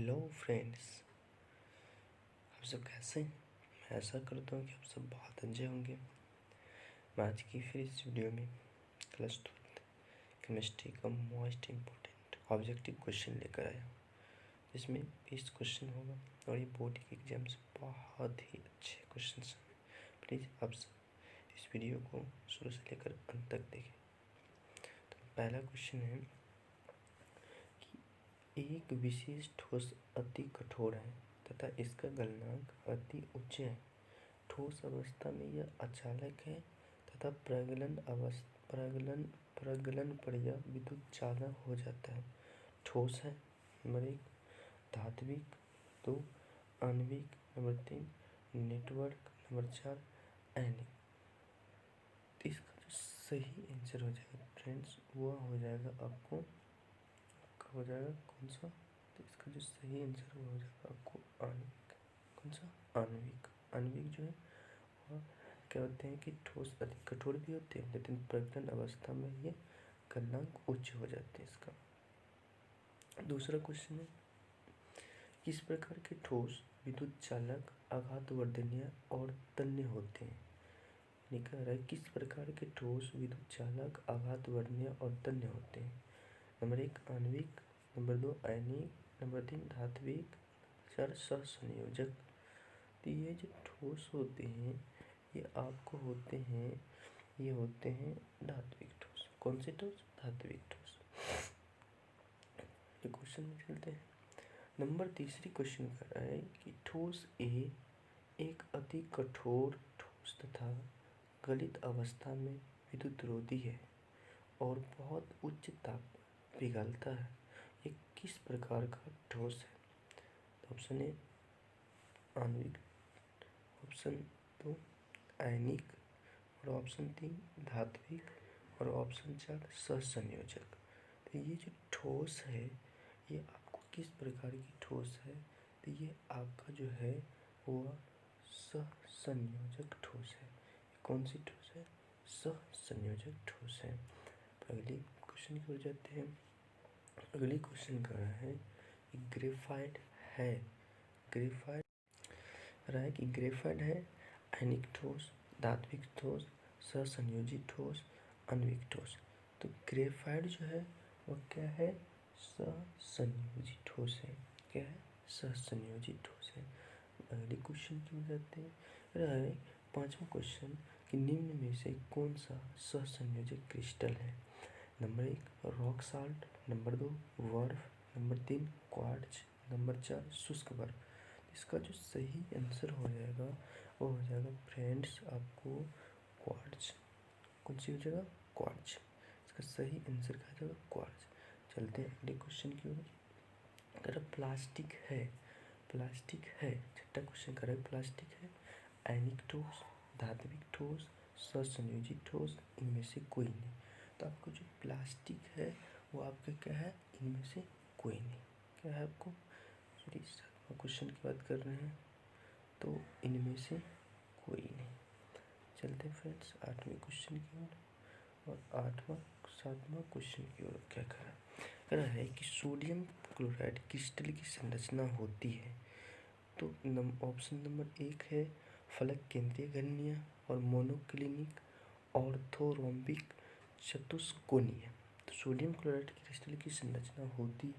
Hello friends, आप सब कैसे हैं? मैं ऐसा करता हूँ कि आप सब बहुत अच्छे होंगे। मैं आज की फिर इस वीडियो में क्लास 12 केमिस्ट्री का मोस्ट इम्पोर्टेंट ऑब्जेक्टिव क्वेश्चन लेकर आया हूँ, जिसमें 20 क्वेश्चन होगा और ये बोर्ड के एग्जाम से बहुत ही अच्छे क्वेश्चन हैं। प्लीज़ आप सब इस वीडियो को शुरू से लेकर अंत तक देखें। तो पहला क्वेश्चन है कि एक विशेष ठोस अति कठोर है तथा इसका गलनांक अति उच्च है। ठोस अवस्था में यह अचालक है तथा प्रगलन पर यह विद्युत चालक हो जाता है। ठोस है नंबर 1, धात्विक 2, आणविक नंबर 3, नेटवर्क नंबर 4, आयनिक। तो इसका जो सही आंसर हो जाएगा फ्रेंड्स वो हो जाएगा आपको हो जाएगा कौन सा? तो इसका जो सही आंसर वो हो जाएगा आपको आणविक। कौन सा? आणविक। आणविक जो है वह क्या होते हैं कि ठोस अधिक कठोर भी होते हैं, लेकिन प्रगलन अवस्था में ये गलनांक उच्च हो जाते हैं। इसका दूसरा क्वेश्चन है, किस प्रकार के ठोस विद्युत चालक आघातवर्धनीय और तन्य होते हैं? कह रहा है किस प्रकार के ठोस विद्युत चालक आघातवर्धनीय और तन्य होते हैं। नंबर 1 आणविक, नंबर 2 आयनिक, नंबर 3 धात्विक, 4 सहसंयोजक। तो ये जो ठोस होते हैं ये आपको होते हैं धात्विक ठोस। कौन से ठोस? धात्विक ठोस। ये क्वेश्चन में चलते हैं। नंबर तीसरी क्वेश्चन कर रहा है कि ठोस ए एक अति कठोर ठोस तथा गलित अवस्था में विद्युत रोधी है और बहुत उच्च ताप पिघलता है। ये किस प्रकार का ठोस है? तो ऑप्शन ए आणविक, ऑप्शन 2 आयनिक और ऑप्शन 3 धात्विक और ऑप्शन 4 सहसंयोजक। तो ये जो ठोस है ये आपको किस प्रकार की ठोस है? तो ये आपका जो है वो सहसंयोजक ठोस है। कौन सी ठोस है? सहसंयोजक ठोस है। अगली क्वेश्चन की ओर जाते हैं। अगली क्वेश्चन कर रहा है कि ग्रेफाइट है आयनिक ठोस, धात्विक ठोस, सहसंयोजी ठोस, आणविक ठोस। तो ग्रेफाइट जो है वो क्या है? सहसंयोजी ठोस है। क्या है? सहसंयोजी ठोस है। अगले क्वेश्चन की ओर जाते हैं। पांचवा क्वेश्चन कि निम्न में से कौन सा सहसंयोजक क्रिस्टल है? नंबर 1 रॉक साल्ट, नंबर 2 बर्फ, नंबर 3 क्वार्ट्ज, नंबर 4 शुष्क बर्फ। इसका जो सही आंसर हो जाएगा वो हो जाएगा फ्रेंड्स आपको क्वार्ट्ज। कौन सी हो जाएगा? क्वार्ट्ज। इसका सही आंसर क्या हो जाएगा? क्वार्ट्ज। चलते हैं अगले क्वेश्चन की ओर। अगर प्लास्टिक है छठा क्वेश्चन कर रहा है प्लास्टिक है आयनिक ठोस, धात्विक ठोस, सहसंयोजी ठोस, इनमें से कोई नहीं। तो आपको जो प्लास्टिक है वो आपका क्या है? इनमें से कोई नहीं। क्या है आपको? सॉरी, सातवां क्वेश्चन की बात कर रहे हैं तो इनमें से कोई नहीं। चलते हैं फ्रेंड्स आठवें क्वेश्चन की ओर। और सातवां क्वेश्चन की ओर क्या कह रहा है कि सोडियम क्लोराइड क्रिस्टल की संरचना होती है। तो ऑप्शन नंबर 1 है फलक केंद्रीय घनीय और मोनोक्लिनिक ऑर्थोरोम्बिक चतुष्कोणीय। तो सोडियम क्लोराइड क्रिस्टल की संरचना होती है,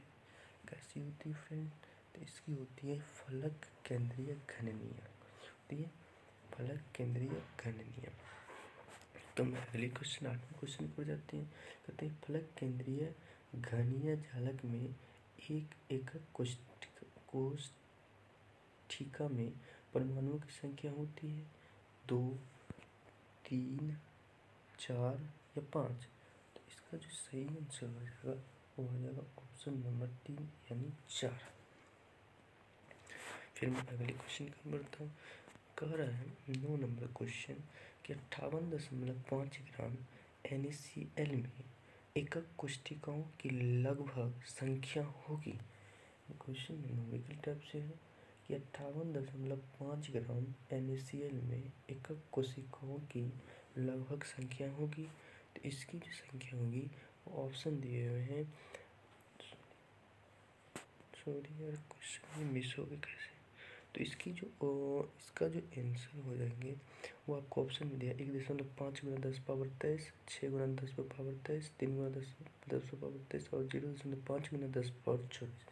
कैसी होती है फ्रेंड? तो इसकी होती है फलक केंद्रीय घनीय। होती है फलक केंद्रीय घनीय। तो हम अगले क्वेश्चन 8वें क्वेश्चन पर जाते हैं। कहते हैं फलक केंद्रीय घनीय जालक में एक एकक कोष्ठिका में परमाणुओं की संख्या होती है 2, 3, 4 या 5। तो इसका जो सही आंसर हो जाएगा वो हो जाएगा ऑप्शन नंबर 3 यानी 4। फिर मैं अगले क्वेश्चन की बढ़ता हूँ। कह रहा है 9 नंबर क्वेश्चन कि 58.5 ग्राम NaCl में एकक कोशिकाओं की लगभग संख्या होगी। क्वेश्चन न्यूमेरिकल टाइप से है कि 58.5 ग्राम NaCl में एकक कोशिकाओं की लगभग संख्या होगी। तो इसकी जो संख्या होगी वो ऑप्शन दिए हुए हैं सॉरी यार, क्वेश्चन मिस हो गया कैसे। तो इसका जो आंसर हो जाएंगे वो आपको ऑप्शन में दिया 1.5 गुना 10 पावर 23, 6 गुना 10 पावर 23, 3 गुना 10 पावर 23 और 0.5 गुना 10 पावर 24।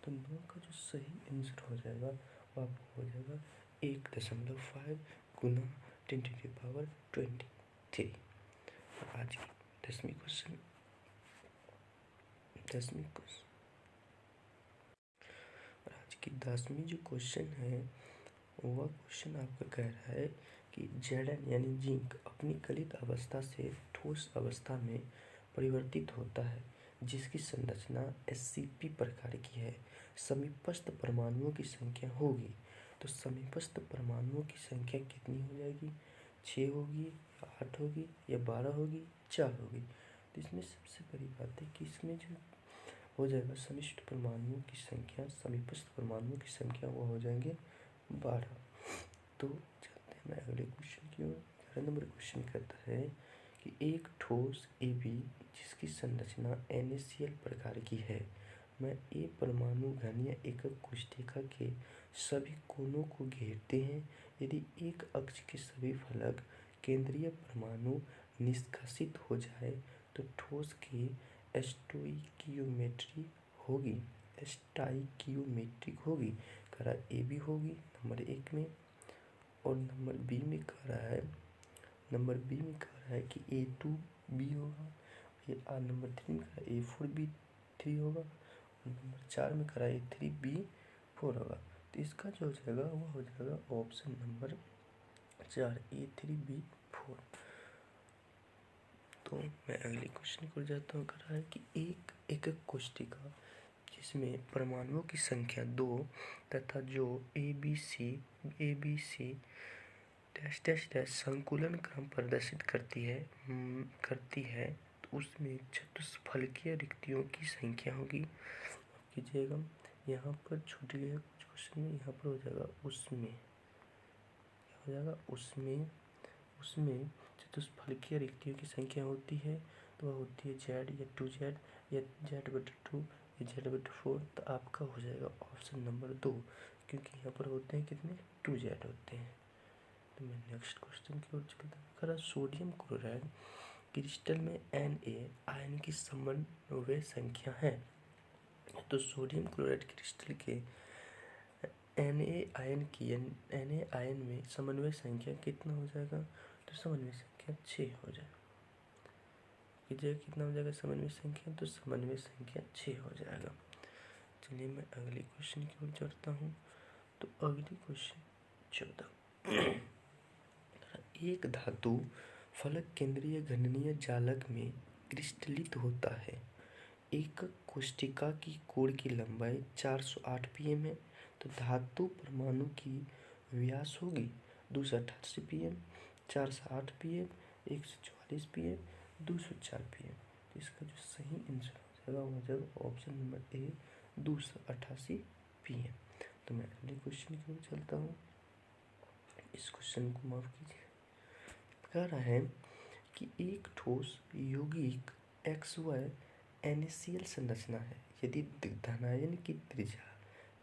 तो 9 का जो सही आंसर हो जाएगा वो आपको हो जाएगा 1.5 गुना 10⁻23। आज की 10वीं क्वेश्चन और आज की 10वीं जो क्वेश्चन है वह क्वेश्चन आपका कह रहा है कि Zn यानी जिंक अपनी गलित अवस्था से ठोस अवस्था में परिवर्तित होता है जिसकी संरचना SCP प्रकार की है। समीपस्थ परमाणुओं की संख्या होगी। तो समीपस्थ परमाणुओं की संख्या कितनी हो जाएगी? 6 होगी, 8 होगी या 12 होगी, 4 होगी। तो इसमें सबसे बड़ी बात है कि इसमें जो हो जाएगा समीपस्थ परमाणुओं की संख्या वो हो जाएंगे 12। तो चलते हैं मैं अगले क्वेश्चन की ओर। 11 नंबर क्वेश्चन कहता है कि एक ठोस AB जिसकी संरचना NaCl प्रकार की है में A परमाणु घन या एकक कोशिका के सभी कोनों को घेरते हैं। यदि एक अक्ष के सभी फलक केंद्रीय परमाणु निष्कासित हो जाए तो ठोस की स्टोइकियोमेट्री होगी। कह रहा है AB होगी नंबर 1 में, और नंबर बी में कह रहा है कि A2B होगा। ये नंबर 3 में कह रहा है A4B3 होगा और नंबर 4 में कह रहा है A3B4 होगा। तो इसका जो हो जाएगा वो हो जाएगा ऑप्शन नंबर 4 A3B4। तो मैं अगले क्वेश्चन को जाता हूँ। कह रहा है कि एक एकक कोशिका जिसमें परमाणुओं की संख्या 2 तथा जो ABC संकुलन क्रम प्रदर्शित करती है तो उसमें चतुष्फलकीय रिक्तियों की संख्या होगी। कीजिएगा यहाँ पर छूट गया कुछ क्वेश्चन में, यहाँ पर हो जाएगा उसमें चतुष्फलकीय रिक्तियों की संख्या होती है तो वह होती है Z या 2Z या Z/2 या Z/4। तो आपका हो जाएगा ऑप्शन नंबर 2, क्योंकि यहाँ पर होते हैं कितने 2Z होते हैं। तो मैं नेक्स्ट क्वेश्चन की ओर चलता हूँ। सोडियम क्लोराइड क्रिस्टल में Na आयन की समन्वय संख्या है। तो सोडियम क्लोराइड क्रिस्टल के Na आयन में समन्वय संख्या कितना हो जाएगा? तो समन्वय संख्या 6 हो जाएगा। कितना हो जाएगा समन्वय संख्या? तो समन्वय संख्या 6 हो जाएगा। चलिए मैं अगले क्वेश्चन की ओर चलता हूँ। तो अगली क्वेश्चन 14। एक धातु फलक केंद्रीय घननीय जालक में क्रिस्टलित होता है। एकक कोशिका की कोण की लंबाई 408 pm है। तो धातु परमाणु की व्यास होगी 288 pm, 408 pm, 144 pm, 204 pm। तो इसका जो सही आंसर हो जाएगा वो हो जाएगा ऑप्शन नंबर ए 288 pm। तो मैं अगले क्वेश्चन की ओर चलता हूँ। इस क्वेश्चन को माफ कीजिए। कह रहा है कि एक ठोस यौगिक XY NaCl संरचना है। यदि धनायन की त्रिज्या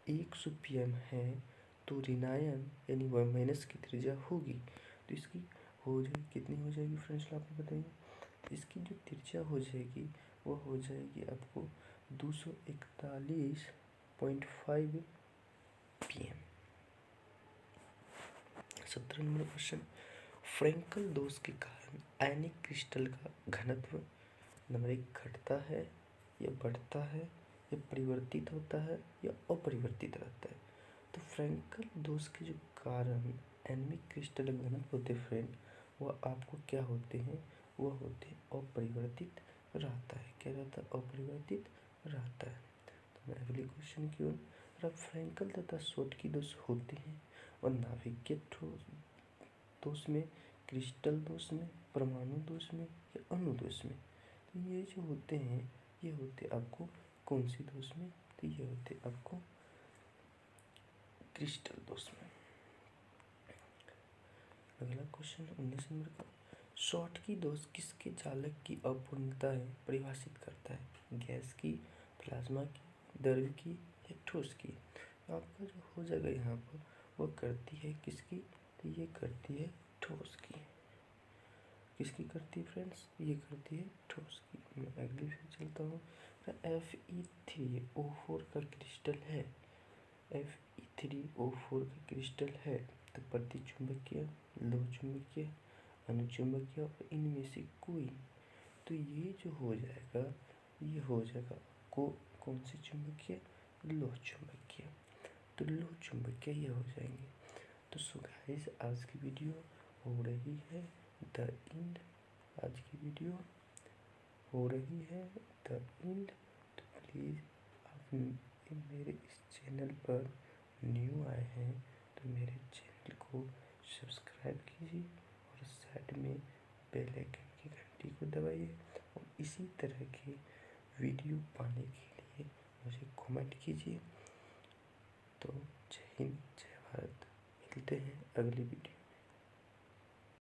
100 pm है तो ऋणायन यानी माइनस की त्रिज्या होगी। तो इसकी हो जाएगी कितनी हो जाएगी फ्रेंड्स, आप बताइए। इसकी जो त्रिज्या हो जाएगी वो हो जाएगी आपको 241.5 pm। 17 number question. फ्रैंकल दोष के कारण आयनिक क्रिस्टल का घनत्व नंबर 1 घटता है या बढ़ता है या परिवर्तित होता है या अपरिवर्तित रहता है। तो फ्रैंकल दोष के जो कारण आयनिक क्रिस्टल घनत्व होते हैं फ्रेंड, वह आपको क्या होते हैं? वह होते हैं अपरिवर्तित रहता है। क्या रहता है? अपरिवर्तित रहता है। तो मैं अगले क्वेश्चन की ओर। फ्रैंकल तथा शोटकी दोष होते हैं और नाभिकीय दोष में, क्रिस्टल दोष में, परमाणु दोष में या अणु दोष में। तो ये जो होते हैं ये होते आपको कौन सी दोष में? तो ये होते आपको क्रिस्टल दोष में। अगला क्वेश्चन 19 नंबर का। शॉटकी दोष किसके चालक की अपूर्णता परिभाषित करता है? गैस की, प्लाज्मा की, द्रव की है ठोस की। तो आपका जो हो जाएगा यहाँ पर वो करती है किसकी, तो ये करती है ठोस की। किसकी करती है फ्रेंड्स, ये करती है ठोस की। मैं अगली से चलता हूँ। Fe3O4 का क्रिस्टल है, Fe3O4 का क्रिस्टल है, तो प्रतिचुंबकीय, लोह चुंबकीय, अनुचुंबकीय और इनमें से कोई, तो ये जो हो जाएगा ये हो जाएगा कौन सी चुंबकीय, लोह चुंबकीय। तो लोह चुंबकीय ये हो जाएंगे। तो सो गाइस आज की वीडियो हो रही है द एंड। आज की वीडियो हो रही है द एंड। तो प्लीज़ आप मेरे इस चैनल पर न्यू आए हैं तो मेरे चैनल को सब्सक्राइब कीजिए और साइड में बेल आइकन की घंटी को दबाइए और इसी तरह की वीडियो पाने के लिए मुझे कमेंट कीजिए। तो जय हिंद, जय भारत। मिलते हैं अगली वीडियो।